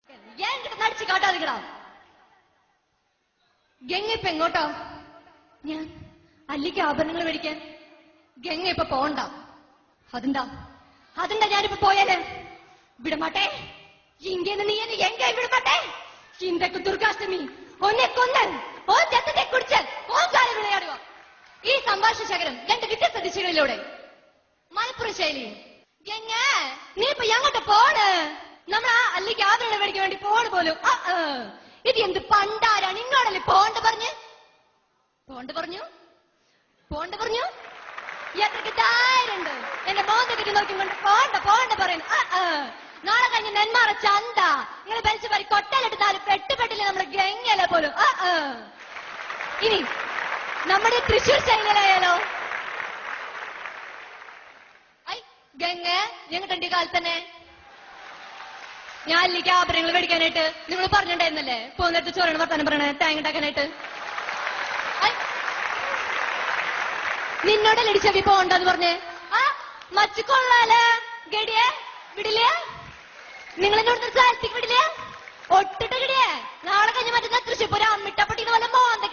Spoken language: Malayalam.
നടിച്ചു കാട്ടാതിക്കടാ. ഗംഗ ഇപ്പൊ എങ്ങോട്ടാ? ഞാൻ അല്ലിക്ക് ആഭരണങ്ങൾ മേടിക്കാൻ ഗംഗ ഇപ്പൊ പോണ്ട. അതെന്താ ഞാനിപ്പോ പോയാല് വിടമാട്ടെ. ഇങ്ങനെ നീ എങ്ക വിടമാട്ടെ. ഇന്ത്യക്ക് ദുർഗാഷ്ടമി ഒന്നെ കൊന്നൽ ഓ ജത്തത്തെ കുടിച്ചാൽ ഓ കാലം വിളയാടുക. ഈ സംഭാഷണ ശകലം രണ്ട് വ്യത്യസ്ത ദിശകളിലൂടെ മലപ്പുറം ശൈലി. ഗംഗ നീ ഇപ്പൊ എങ്ങോട്ട് പോണ്? നമ്മൾ ആ അല്ലിക്ക് ആഭരണം മേടിക്കാൻ വേണ്ടി പോണ് പോലും. ഇത് എന്ത് പണ്ടാരാണ്? ഇങ്ങോട്ടല്ലേ പോണ്ട് പറഞ്ഞു എത്രക്ക് ധൈര്യണ്ട് എന്റെ മോന്തക്കിട്ട് നോക്കിക്കൊണ്ട് പോണ്ട പറയുന്നു. നാളെ കഴിഞ്ഞ് നെന്മാറ ചന്ത നിങ്ങൾ ബെൽച്ച് പറി കൊട്ടലെടുത്താലും പെട്ടുപെട്ടില്ല നമ്മളെ ഗംഗയിലെ പോലും. ഇനി നമ്മുടെ തൃശ്ശൂർ ശൈലിയിലായാലോ? ഐ ഗംഗ ഞങ്ങളുടെ കാലത്ത് തന്നെ ഞാൻ അല്ലിക്ക് ആഭരണങ്ങൾ മേടിക്കാനായിട്ട് നിങ്ങൾ പറഞ്ഞിട്ടുണ്ടായിരുന്നല്ലേ പോകുന്നിടത്ത് ചോറാണ് വർത്താനം പറയണേ തേങ്ങ ഉണ്ടാക്കാനായിട്ട്. നിന്നോടല്ലേ ചെവി പോണ്ടെന്ന് പറഞ്ഞേ? മച്ചിക്കൊള്ളാല് ഗടിയെ വിടില്ലേ? നിങ്ങൾ എന്നോട് സ്ഥലത്തേക്ക് വിടില്ലേ? ഒട്ടിട്ട് ഗടിയെ നാളെ കഴിഞ്ഞ് മറ്റന്നാ തൃശ്ശൂർ അമ്മിട്ടപ്പെട്ടിന്ന് പോലെ മോന്ത